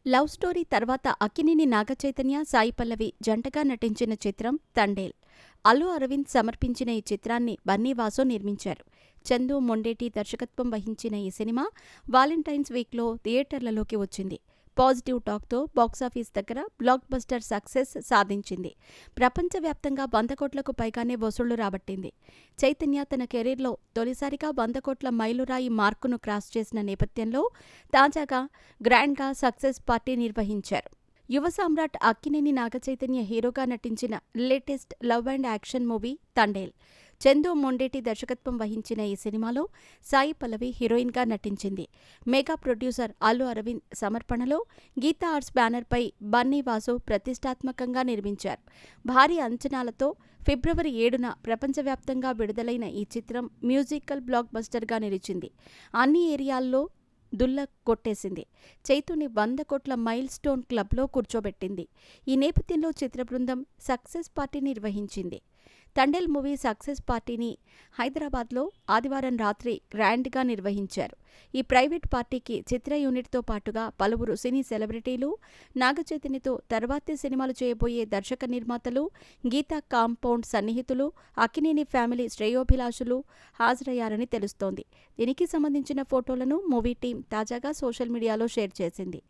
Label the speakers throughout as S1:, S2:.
S1: Love story తర్వాత అక్కినేని నాగచైతన్య, సాయి పల్లవి జంటగా నటించిన చిత్రం తండేల్. అల్లు అరవింద్ సమర్పించిన ఈ చిత్రాన్ని బన్నీ వాసు నిర్మించారు. చందు మొండేటి దర్శకత్వం వహించిన ఈ సినిమా వాలెంటైన్స్ వీక్లో థియేటర్లలోకి వచ్చింది. పాజిటివ్ టాక్తో బాక్సాఫీస్ దగ్గర బ్లాక్ బస్టర్ సక్సెస్ సాధించింది. ప్రపంచవ్యాప్తంగా 100 కోట్లకు పైగానే వసూళ్లు రాబట్టింది. చైతన్య తన కెరీర్లో తొలిసారిగా 100 కోట్ల మైలురాయి మార్కును క్రాస్ చేసిన నేపథ్యంలో తాజాగా గ్రాండ్గా సక్సెస్ పార్టీ నిర్వహించారు. యువ సామ్రాట్ అక్కినేని నాగచైతన్య హీరోగా నటించిన latest love and action movie Thandel. Chandu Mondeti దర్శకత్వం వహించిన ఈ సినిమాలో సాయి పల్లవి హీరోయిన్గా నటించింది. మెగా ప్రొడ్యూసర్ అల్లు అరవింద్ సమర్పణలో గీతా ఆర్ట్స్ బ్యానర్పై బన్నీ వాసు ప్రతిష్టాత్మకంగా నిర్మించారు. భారీ అంచనాలతో ఫిబ్రవరి 7న ప్రపంచవ్యాప్తంగా విడుదలైన ఈ చిత్రం మ్యూజికల్ బ్లాక్ బస్టర్గా నిలిచింది. అన్ని ఏరియాల్లో దుల్ల కొట్టేసింది. చైతుని 100 కోట్ల మైల్ స్టోన్ క్లబ్లో కూర్చోబెట్టింది. ఈ నేపథ్యంలో చిత్ర బృందం సక్సెస్ పార్టీ నిర్వహించింది. తండేల్ మూవీ సక్సెస్ పార్టీని హైదరాబాద్లో ఆదివారం రాత్రి గ్రాండ్గా నిర్వహించారు. ఈ ప్రైవేట్ పార్టీకి చిత్ర యూనిట్తో పాటుగా పలువురు సినీ సెలబ్రిటీలు, నాగచైతన్యతో తర్వాతి సినిమాలు చేయబోయే దర్శక నిర్మాతలు, గీతా కాంపౌండ్ సన్నిహితులు, అక్కినేని ఫ్యామిలీ శ్రేయోభిలాషులు హాజరయ్యారని తెలుస్తోంది. దీనికి సంబంధించిన ఫోటోలను మూవీ టీం తాజాగా సోషల్ మీడియాలో షేర్ చేసింది.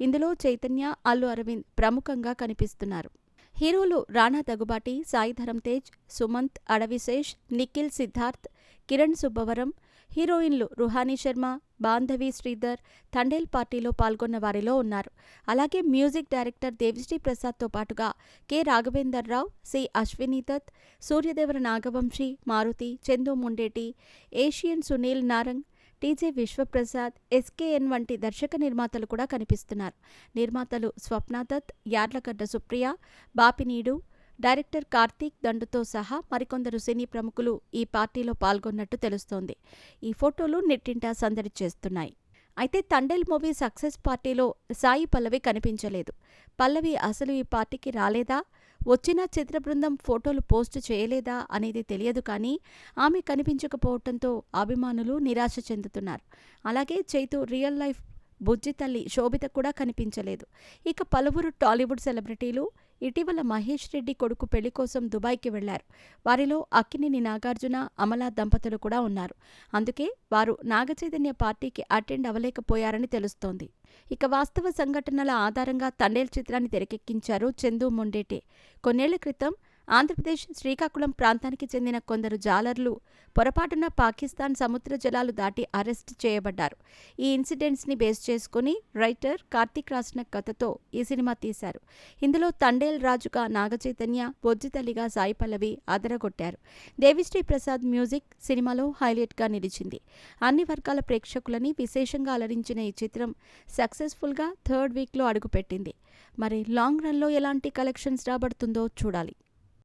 S1: ఇందులో చైతన్య, అల్లు అరవింద్ ప్రముఖంగా కనిపిస్తున్నారు. హీరోలు రానా దగ్గుబాటి, సాయి ధరమ్ తేజ్, సుమంత్, అడవిశేష్, నిఖిల్, సిద్ధార్థ్, కిరణ్ సుబ్బవరం, హీరోయిన్లు రుహానీ శర్మ, బాంధవి శ్రీధర్ తండేల్ పార్టీలో పాల్గొన్న వారిలో ఉన్నారు. అలాగే మ్యూజిక్ డైరెక్టర్ దేవిశ్రీ ప్రసాద్తో పాటుగా K Raghavender Rao, C Ashwini Dutt, Suryadevara Nagavamsi, Maruthi, Chandu Mondeti, Asian Sunil Narang, TJ Vishwaprasad, SKN వంటి దర్శక నిర్మాతలు కూడా కనిపిస్తున్నారు. నిర్మాతలు స్వప్న దత్, యార్లగడ్డ సుప్రియ, బాపినీడు, డైరెక్టర్ కార్తీక్ దండుతో సహా మరికొందరు సినీ ప్రముఖులు ఈ పార్టీలో పాల్గొన్నట్టు తెలుస్తోంది. ఈ ఫోటోలు నెట్టింట సందడి చేస్తున్నాయి. అయితే తండేల్ మూవీ సక్సెస్ పార్టీలో సాయి పల్లవి కనిపించలేదు. పల్లవి అసలు ఈ పార్టీకి రాలేదా, వచ్చిన చిత్ర బృందం ఫోటోలు పోస్టు చేయలేదా అనేది తెలియదు. కానీ ఆమె కనిపించకపోవడంతో అభిమానులు నిరాశ చెందుతున్నారు. అలాగే చైతు రియల్ లైఫ్ బుజ్జి తల్లి శోభిత కూడా కనిపించలేదు. ఇక పలువురు టాలీవుడ్ సెలబ్రిటీలు ఇటీవల మహేష్ రెడ్డి కొడుకు పెళ్లి కోసం దుబాయ్కి వెళ్లారు. వారిలో అక్కినేని నాగార్జున, అమలా దంపతులు కూడా ఉన్నారు. అందుకే వారు నాగచైతన్య పార్టీకి అటెండ్ అవ్వలేకపోయారని తెలుస్తోంది. ఇక వాస్తవ సంఘటనల ఆధారంగా తండేల్ చిత్రాన్ని తెరకెక్కించారు చందు మొండేటి. కొన్నేళ్ల క్రితం ఆంధ్రప్రదేశ్ శ్రీకాకుళం ప్రాంతానికి చెందిన కొందరు జాలర్లు పొరపాటున పాకిస్తాన్ సముద్ర జలాలు దాటి అరెస్ట్ చేయబడ్డారు. ఈ ఇన్సిడెంట్స్ని బేస్ చేసుకుని రైటర్ కార్తీక్ రాసిన కథతో ఈ సినిమా తీశారు. ఇందులో తండేల్ రాజుగా నాగచైతన్య, బొజ్జితల్లిగా సాయి పల్లవి అదరగొట్టారు. దేవిశ్రీ ప్రసాద్ మ్యూజిక్ సినిమాలో హైలైట్గా నిలిచింది. అన్ని వర్గాల ప్రేక్షకులని విశేషంగా అలరించిన ఈ చిత్రం సక్సెస్ఫుల్గా థర్డ్ వీక్లో అడుగుపెట్టింది. మరి లాంగ్ రన్లో ఎలాంటి కలెక్షన్స్ రాబడుతుందో చూడాలి.